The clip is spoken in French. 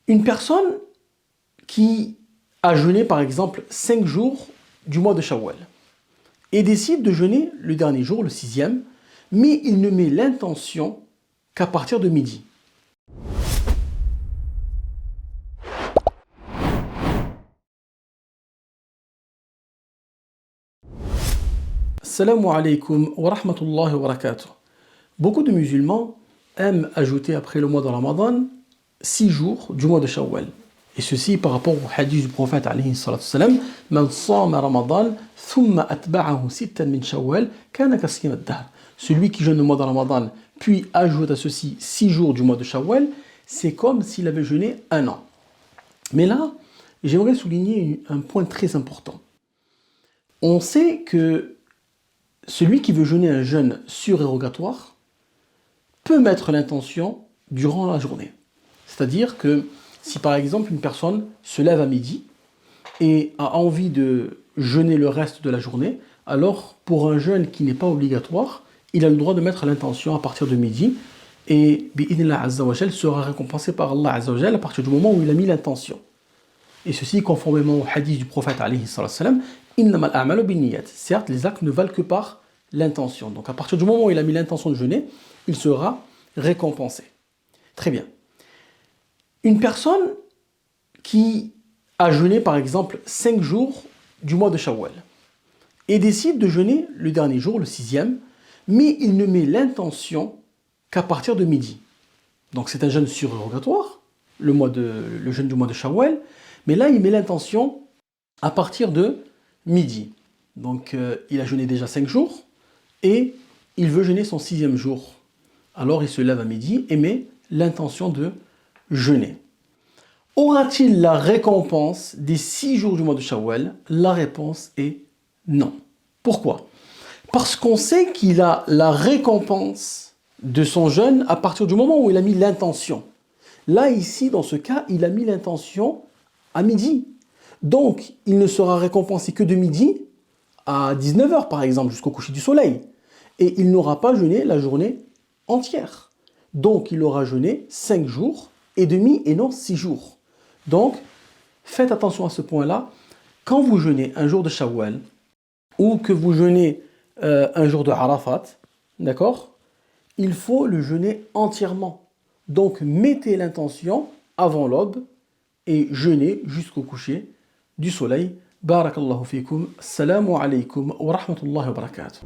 Une personne qui a jeûné par exemple 5 jours du mois de Shawwal et décide de jeûner le dernier jour, le sixième, mais il ne met l'intention qu'à partir de midi. Assalamu alaikum wa rahmatullahi wa barakatuh. Beaucoup de musulmans aiment ajouter après le mois de Ramadan 6 jours du mois de Shawwal. Et ceci par rapport au hadith du prophète alayhi salatu salam, Man sama Ramadan, thumma atba'ahu sittan min Shawwal, kana kasiyam ad-dahr. Celui qui jeûne le mois de Ramadan, puis ajoute à ceci 6 jours du mois de Shawwal, c'est comme s'il avait jeûné un an. Mais là, j'aimerais souligner un point très important. On sait que celui qui veut jeûner un jeûne surérogatoire peut mettre l'intention durant la journée. C'est-à-dire que si par exemple une personne se lève à midi et a envie de jeûner le reste de la journée, alors pour un jeûne qui n'est pas obligatoire, il a le droit de mettre l'intention à partir de midi et bi'idhnillah azza wa jal sera récompensé par Allah azza wa jal à partir du moment où il a mis l'intention. Et ceci conformément au hadith du prophète alayhi salam, innamal a'malu binniyat. Certes, les actes ne valent que par l'intention. Donc à partir du moment où il a mis l'intention de jeûner, il sera récompensé. Très bien. Une personne qui a jeûné par exemple 5 jours du mois de Shawwal et décide de jeûner le dernier jour, le sixième, mais il ne met l'intention qu'à partir de midi. Donc c'est un jeûne surérogatoire, le jeûne du mois de Shawwal, mais là il met l'intention à partir de midi. Donc il a jeûné déjà 5 jours et il veut jeûner son sixième jour. Alors il se lève à midi et met l'intention de jeûner. Aura-t-il la récompense des 6 jours du mois de Shawwal? La réponse est non. Pourquoi? Parce qu'on sait qu'il a la récompense de son jeûne à partir du moment où il a mis l'intention. Là, ici, dans ce cas, il a mis l'intention à midi. Donc, il ne sera récompensé que de midi à 19h, par exemple, jusqu'au coucher du soleil. Et il n'aura pas jeûné la journée entière. Donc, il aura jeûné 5 jours et demi et non 6 jours. Donc, faites attention à ce point-là. Quand vous jeûnez un jour de Shawwal ou que vous jeûnez un jour de Arafat, d'accord, il faut le jeûner entièrement. Donc, mettez l'intention avant l'aube et jeûnez jusqu'au coucher du soleil. Barakallahu fikum. Assalamu alaikum wa rahmatullahi wa barakatuh.